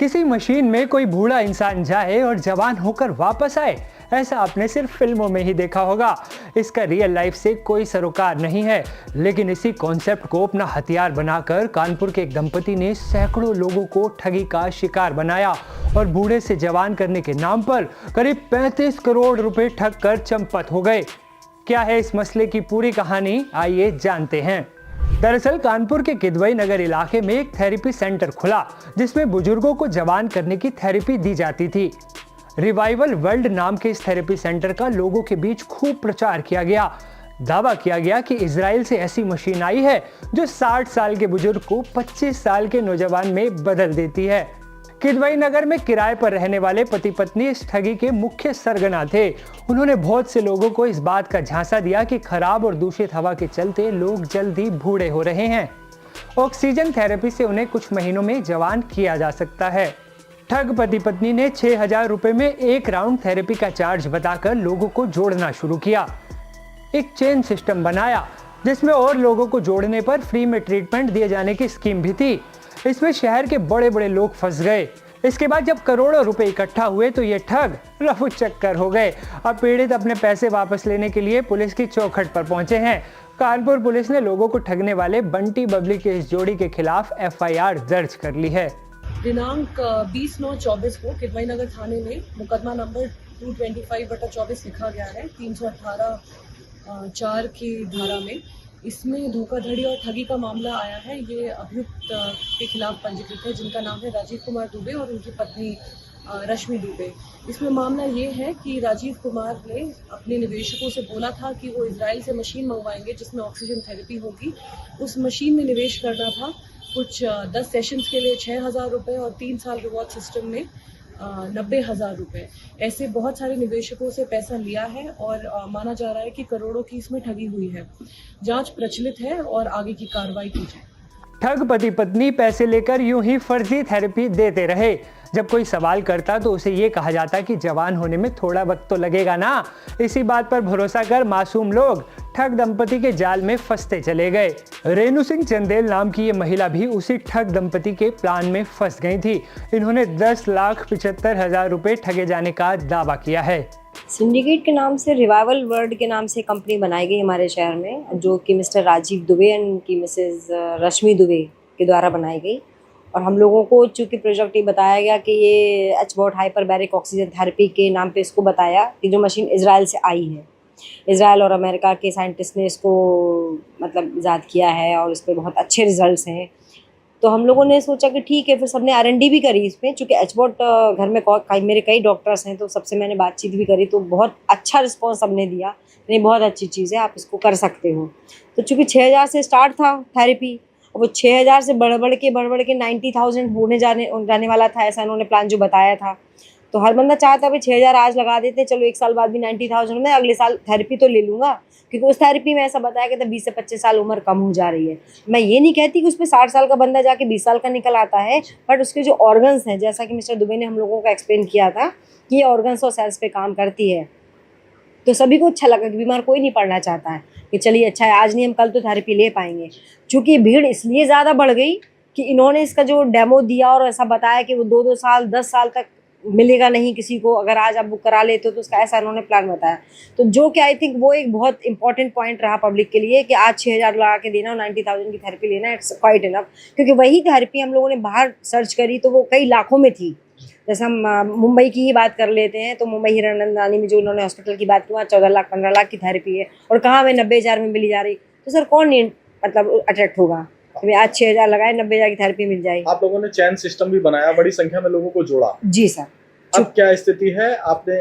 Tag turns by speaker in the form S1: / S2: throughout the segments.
S1: किसी मशीन में कोई बूढ़ा इंसान जाए और जवान होकर वापस आए, ऐसा आपने सिर्फ फिल्मों में ही देखा होगा। इसका रियल लाइफ से कोई सरोकार नहीं है, लेकिन इसी कॉन्सेप्ट को अपना हथियार बनाकर कानपुर के एक दंपति ने सैकड़ों लोगों को ठगी का शिकार बनाया और बूढ़े से जवान करने के नाम पर करीब 35 करोड़ रुपए ठग कर चंपत हो गए। क्या है इस मसले की पूरी कहानी, आइए जानते हैं। दरअसल कानपुर के किदवई नगर इलाके में एक थेरेपी सेंटर खुला, जिसमें बुजुर्गों को जवान करने की थेरेपी दी जाती थी। रिवाइवल वर्ल्ड नाम के इस थेरेपी सेंटर का लोगों के बीच खूब प्रचार किया गया। दावा किया गया कि इजराइल से ऐसी मशीन आई है जो 60 साल के बुजुर्ग को 25 साल के नौजवान में बदल देती है। किदवई नगर में किराए पर रहने वाले पति पत्नी इस ठगी के मुख्य सरगना थे। उन्होंने बहुत से लोगों को इस बात का झांसा दिया कि खराब और दूषित हवा के चलते लोग जल्दी बूढ़े हो रहे हैं। ऑक्सीजन थेरेपी से उन्हें कुछ महीनों में जवान किया जा सकता है। ठग पति पत्नी ने 6,000 रुपए में एक राउंड थेरेपी का चार्ज बताकर लोगों को जोड़ना शुरू किया। एक चेन सिस्टम बनाया, जिसमें और लोगों को जोड़ने पर फ्री में ट्रीटमेंट दिए जाने की स्कीम भी थी। इसमें शहर के बड़े बड़े लोग फंस गए। इसके बाद जब करोड़ों रुपए इकट्ठा हुए तो ये ठग रफू चक्कर हो गए। अब पीड़ित अपने पैसे वापस लेने के लिए पुलिस की चौखट पर पहुंचे हैं। कानपुर पुलिस ने लोगों को ठगने वाले बंटी बबली के इस जोड़ी के खिलाफ FIR दर्ज कर ली है।
S2: दिनांक 20/9/24 को किदवई नगर थाने में मुकदमा नंबर 225/24 लिखा गया है 318(4) की धारा में। इसमें धोखाधड़ी और ठगी का मामला आया है। ये अभियुक्त के खिलाफ पंजीकृत है, जिनका नाम है राजीव कुमार दुबे और उनकी पत्नी रश्मि दुबे। इसमें मामला ये है कि राजीव कुमार ने अपने निवेशकों से बोला था कि वो इजराइल से मशीन मंगवाएंगे जिसमें ऑक्सीजन थेरेपी होगी। उस मशीन में निवेश करना था कुछ 10 सेशंस के लिए 6,000 रुपये और 3 साल रिवॉर्ड सिस्टम में 90,000 रुपये। ऐसे बहुत सारे निवेशकों से पैसा लिया है और माना जा रहा है कि करोड़ों की इसमें ठगी हुई है। जांच प्रचलित है और आगे की कार्रवाई की जाए।
S1: ठग पति पत्नी पैसे लेकर यूं ही फर्जी थेरेपी देते रहे। जब कोई सवाल करता तो उसे ये कहा जाता कि जवान होने में थोड़ा वक्त तो लगेगा ना। इसी बात पर भरोसा कर मासूम लोग ठग दंपति के जाल में फंसते चले गए। रेणु सिंह चंदेल नाम की ये महिला भी उसी ठग दंपति के प्लान में फंस गई थी। इन्होंने 10,75,000 रुपए ठगे जाने का दावा किया है।
S3: सिंडिकेट के नाम से रिवाइवल वर्ल्ड के नाम से कंपनी बनाई गई हमारे शहर में, जो कि मिस्टर राजीव दुबे एंड उनकी मिसेज रश्मि दुबे के द्वारा बनाई गई। और हम लोगों को चूँकि प्रोजेक्ट ये बताया गया कि ये एचबॉट हाइपरबैरिक ऑक्सीजन थेरेपी के नाम पे इसको बताया कि जो मशीन इजराइल से आई है। इजराइल और अमेरिका के साइंटिस्ट ने इसको मतलब ईजाद किया है और इस पर बहुत अच्छे रिजल्ट्स हैं। तो हम लोगों ने सोचा कि ठीक है, फिर सबने R&D भी करी इसमें। चूँकि एचबॉट घर में मेरे कई डॉक्टर्स हैं, तो सबसे मैंने बातचीत भी करी, तो बहुत अच्छा रिस्पॉन्स सबने दिया। नहीं, बहुत अच्छी चीज़ है, आप इसको कर सकते हो। तो चूँकि 6,000 से स्टार्ट था थेरेपी, वो 6,000 से बढ़ के 90,000 होने जाने वाला था, ऐसा इन्होंने प्लान जो बताया था। तो हर बंदा चाहता है 6,000 आज लगा देते हैं, चलो 1 साल बाद भी 90,000 में अगले साल थेरेपी तो ले लूँगा, क्योंकि उस थेरेपी में ऐसा बताया कि 20 से 25 साल उम्र कम हो जा रही है। मैं ये नहीं कहती कि उसमें 60 साल का बंदा जाके 20 साल का निकल आता है, बट उसके जो ऑर्गन्स हैं, जैसा कि मिस्टर दुबे ने हम लोगों को एक्सप्लेन किया था कि ये ऑर्गन्स और सेल्स पे काम करती है। तो सभी को अच्छा लगा कि बीमार कोई नहीं पड़ना चाहता है कि चलिए अच्छा है, आज नहीं हम कल तो थेरेपी ले पाएंगे। चूँकि भीड़ इसलिए ज़्यादा बढ़ गई कि इन्होंने इसका जो डेमो दिया और ऐसा बताया कि वो 2-2 साल 10 साल तक मिलेगा नहीं किसी को, अगर आज आप बुक करा लेते हो तो उसका ऐसा इन्होंने प्लान बताया। तो जो कि आई थिंक वो एक बहुत इंपॉर्टेंट पॉइंट रहा पब्लिक के लिए कि आज 6,000 लगा के देना और 90,000 की थेरेपी लेना, इट्स क्वाइट इनफ। क्योंकि वही थेरेपी हम लोगों ने बाहर सर्च करी तो वो कई लाखों में थी। जैसे हम मुंबई की ही बात कर लेते हैं, तो मुंबई हीरानंदानी में जो उन्होंने हॉस्पिटल की बात की, वहाँ 14 लाख 15 लाख की थेरेपी है और कहाँ हमें 90,000 में मिली जा रही। तो सर कौन नहीं मतलब अट्रैक्ट होगा? आज 6,000 लगाए, 90,000 की थेरेपी मिल जाए।
S4: आप लोगों ने चैन सिस्टम भी बनाया, बड़ी संख्या में लोगों को जोड़ा।
S3: जी सर।
S4: अब क्या स्थिति है? आपने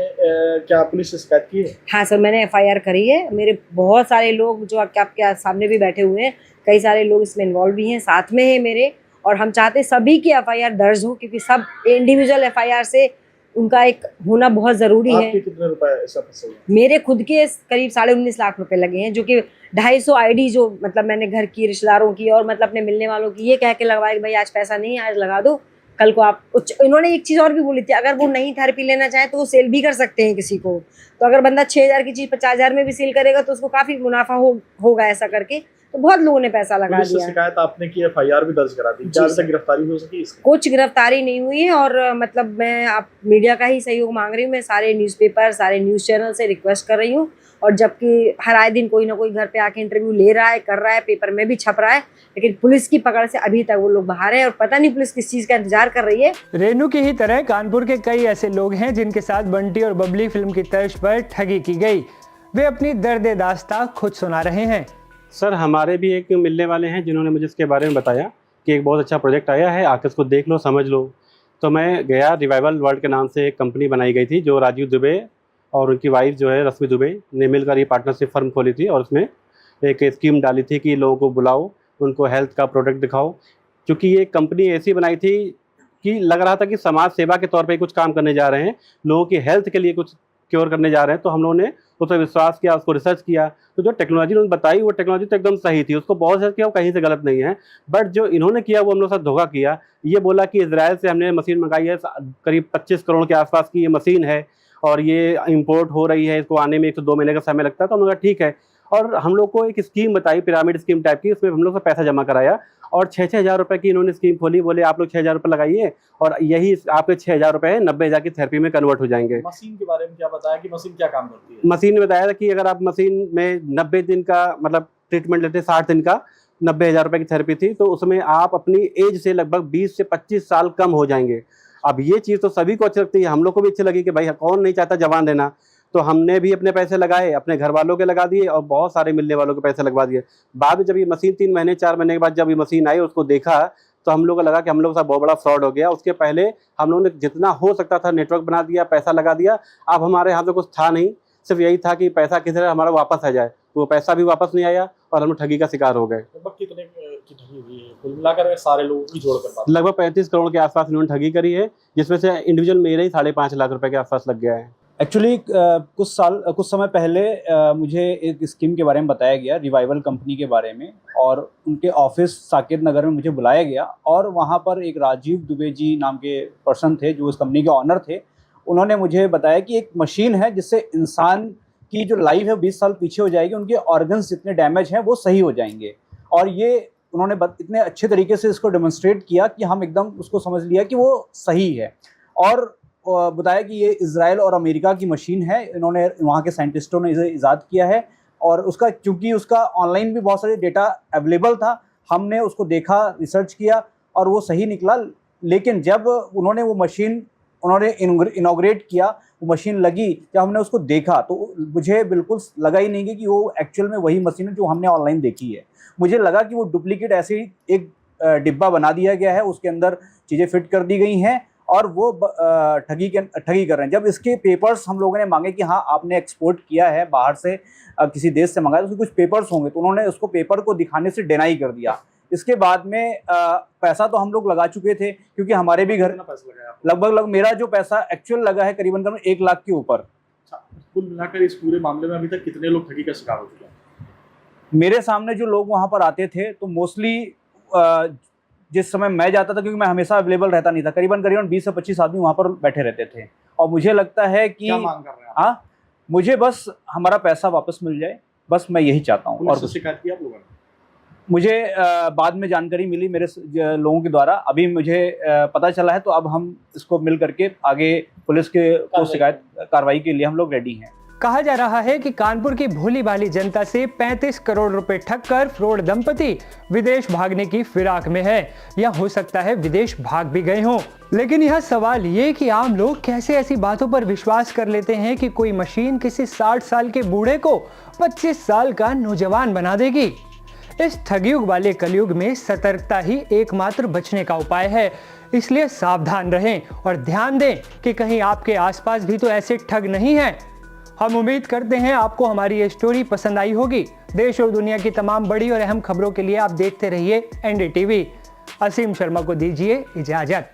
S4: क्या पुलिस से शिकायत की है?
S3: हाँ सर, मैंने FIR करी है। मेरे बहुत सारे लोग जो आपके सामने भी बैठे हुए हैं, कई सारे लोग इसमें इन्वॉल्व भी हैं, साथ में है मेरे। और हम चाहते हैं सभी की FIR दर्ज हो, क्योंकि सब इंडिविजुअल FIR से उनका एक होना बहुत ज़रूरी है।
S4: आपके कितने रुपए ऐसा फंसे हुए?
S3: मेरे खुद के करीब 19.5 लाख रुपए लगे हैं, जो कि 250 ID जो मतलब मैंने घर की, रिश्तेदारों की और मतलब अपने मिलने वालों की ये कह के लगवाया कि भाई आज पैसा नहीं है, आज लगा दो, कल को आप। इन्होंने एक चीज़ और भी बोली थी, अगर वो नहीं थेरेपी लेना चाहे तो वो सेल भी कर सकते हैं किसी को। तो अगर बंदा 6,000 की चीज़ 50,000 में भी सेल करेगा तो उसको काफ़ी मुनाफा होगा ऐसा करके। तो बहुत लोगों ने पैसा लगा
S4: पुलिस से
S3: दिया।
S4: शिकायत आपने की, एफआईआर भी दर्ज करा दी, क्या अभी तक गिरफ्तारी हो सकी इसकी?
S3: कुछ गिरफ्तारी नहीं हुई है और मतलब मैं आप मीडिया का ही सहयोग मांग रही हूँ। मैं सारे न्यूज़पेपर, सारे न्यूज़ चैनल से रिक्वेस्ट कर रही हूँ, और जबकि हर आए दिन कोई ना कोई घर पे आके इंटरव्यू ले रहा है, कर रहा है, पेपर में भी छप रहा है, लेकिन पुलिस की पकड़ से अभी तक वो लोग बाहर है और पता नहीं पुलिस किस चीज़ का इंतजार कर रही है।
S1: रेनू की ही तरह कानपुर के कई ऐसे लोग हैं जिनके साथ बंटी और बबली फिल्म की तर्ज पर ठगी की गई। वे अपनी दर्द दास्तां खुद सुना रहे हैं।
S5: सर, हमारे भी एक मिलने वाले हैं जिन्होंने मुझे इसके बारे में बताया कि एक बहुत अच्छा प्रोजेक्ट आया है, आकर इसको देख लो, समझ लो। तो मैं गया, रिवाइवल वर्ल्ड के नाम से एक कंपनी बनाई गई थी जो राजीव दुबे और उनकी वाइफ जो है रश्मि दुबे ने मिलकर ये पार्टनरशिप फर्म खोली थी, और उसमें एक स्कीम डाली थी कि लोगों को बुलाओ, उनको हेल्थ का प्रोडक्ट दिखाओ। क्योंकि ये कंपनी ऐसी बनाई थी कि लग रहा था कि समाज सेवा के तौर पे कुछ काम करने जा रहे हैं, लोगों की हेल्थ के लिए कुछ क्योर करने जा रहे हैं। तो हम लोगों ने उस पर विश्वास किया, उसको रिसर्च किया। तो जो टेक्नोलॉजी उन्होंने बताई वो टेक्नोलॉजी तो एकदम सही थी, उसको बहुत रिसर्च किया, वो कहीं से गलत नहीं है। बट जो इन्होंने किया वो हम लोग साथ धोखा किया। ये बोला कि इजराइल से हमने मशीन मंगाई है, करीब 25 करोड़ के आसपास की ये मशीन है और ये इंपोर्ट हो रही है, इसको आने में 1 से 2 महीने का समय लगता है। तो हम लोग कहा ठीक है, और हम लोग को एक स्कीम बताई, पिरामिड स्कीम टाइप की, उसमें हम लोग से पैसा जमा कराया और 6-6 हज़ार रुपये की इन्होंने स्कीम खोली। बोले आप लोग 6 हज़ार रुपये लगाइए और यही आपके 6 हज़ार रुपये 90 हज़ार की थेरेपी में कन्वर्ट हो जाएंगे।
S4: मशीन के बारे में क्या बताया कि मशीन क्या काम करती है?
S5: मशीन ने बताया था कि अगर आप मशीन में 90 दिन का मतलब ट्रीटमेंट लेते, 60 दिन का 90 हज़ार रुपये की थेरेपी थी, तो उसमें आप अपनी एज से लगभग 20 से 25 साल कम हो जाएंगे। अब ये चीज़ तो सभी को अच्छी लगती है, हम लोग को भी अच्छी लगी कि भाई कौन नहीं चाहता जवान रहना। तो हमने भी अपने पैसे लगाए, अपने घर वालों के लगा दिए और बहुत सारे मिलने वालों के पैसे लगवा दिए। बाद में जब ये मशीन 3 महीने 4 महीने के बाद जब ये मशीन आई, उसको देखा तो हम लोग को लगा कि हम लोग के साथ बहुत बड़ा फ्रॉड हो गया। उसके पहले हम लोगों ने जितना हो सकता था नेटवर्क बना दिया, पैसा लगा दिया। अब हमारे हाथ में कुछ था नहीं, सिर्फ यही था कि पैसा किसी तरह हमारा वापस आ जाए। तो वो पैसा भी वापस नहीं आया और हम लोग ठगी का शिकार हो गए।
S4: लगभग कितने की ठगी हुई है कुल मिलाकर सारे लोगों की जोड़कर बात?
S5: लगभग 35 करोड़ के आसपास इन्होंने ठगी करी है, जिसमें से इंडिविजुअल मेरे ही 5.5 लाख रुपए के आसपास लग गया है।
S6: एक्चुअली कुछ समय पहले मुझे एक स्कीम के बारे में बताया गया, रिवाइवल कंपनी के बारे में, और उनके ऑफिस साकेत नगर में मुझे बुलाया गया और वहाँ पर एक राजीव दुबे जी नाम के पर्सन थे जो इस कंपनी के ऑनर थे। उन्होंने मुझे बताया कि एक मशीन है जिससे इंसान की जो लाइफ है 20 साल पीछे हो जाएगी, उनके ऑर्गन्स जितने डैमेज हैं वो सही हो जाएंगे। और ये उन्होंने इतने अच्छे तरीके से इसको डेमोन्स्ट्रेट किया कि हम एकदम उसको समझ लिया कि वो सही है। और बताया कि ये इजराइल और अमेरिका की मशीन है, इन्होंने वहाँ के साइंटिस्टों ने इसे इजाद किया है। और उसका क्योंकि उसका ऑनलाइन भी बहुत सारे डेटा अवेलेबल था, हमने उसको देखा, रिसर्च किया और वो सही निकला। लेकिन जब उन्होंने वो मशीन इनॉग्रेट किया, वो मशीन लगी, जब हमने उसको देखा तो मुझे बिल्कुल लगा ही नहीं कि वो एक्चुअल में वही मशीन है जो हमने ऑनलाइन देखी है। मुझे लगा कि वो डुप्लीकेट ऐसे ही एक डिब्बा बना दिया गया है, उसके अंदर चीज़ें फिट कर दी गई हैं और वो ठगी कर रहे हैं। जब इसके पेपर्स हम लोगों ने मांगे कि हाँ आपने एक्सपोर्ट किया है बाहर से, किसी देश से मंगाया, तो उसके कुछ पेपर्स होंगे, तो उन्होंने उसको पेपर को दिखाने से डिनाई कर दिया। इसके बाद में पैसा तो हम लोग लगा चुके थे क्योंकि हमारे भी घर लगभग मेरा जो पैसा एक्चुअल लगा है करीबन 1 लाख के ऊपर।
S4: कुल मिलाकर इस पूरे मामले में अभी तक कितने लोग ठगी का शिकार हो चुके हैं?
S6: मेरे सामने जो लोग वहाँ पर आते थे तो मोस्टली जिस समय मैं जाता था, क्योंकि मैं हमेशा अवेलेबल रहता नहीं था, करीबन 20 से 25 आदमी वहाँ पर बैठे रहते थे। और मुझे लगता है कि
S4: क्या मांग कर रहे हैं?
S6: हाँ, मुझे बस हमारा पैसा वापस मिल जाए, बस मैं यही चाहता हूँ। और
S4: शिकायत की आप लोगों ने?
S6: मुझे बाद में जानकारी मिली मेरे लोगों के द्वारा, अभी मुझे पता चला है, तो अब हम इसको मिल करके आगे पुलिस के को शिकायत कार्रवाई के लिए हम लोग रेडी हैं।
S1: कहा जा रहा है कि कानपुर की भोली भाली जनता से 35 करोड़ रुपए ठगकर फ्रॉड दंपति विदेश भागने की फिराक में है, या हो सकता है विदेश भाग भी गए हों। लेकिन यह सवाल ये कि आम लोग कैसे ऐसी बातों पर विश्वास कर लेते हैं कि कोई मशीन किसी 60 साल के बूढ़े को 25 साल का नौजवान बना देगी। इस ठगयुग वाले कलयुग में सतर्कता ही एकमात्र बचने का उपाय है, इसलिए सावधान रहें और ध्यान दें कि कहीं आपके आसपास भी तो ऐसे ठग नहीं हैं। हम उम्मीद करते हैं आपको हमारी ये स्टोरी पसंद आई होगी। देश और दुनिया की तमाम बड़ी और अहम खबरों के लिए आप देखते रहिए NDTV। असीम शर्मा को दीजिए इजाजत।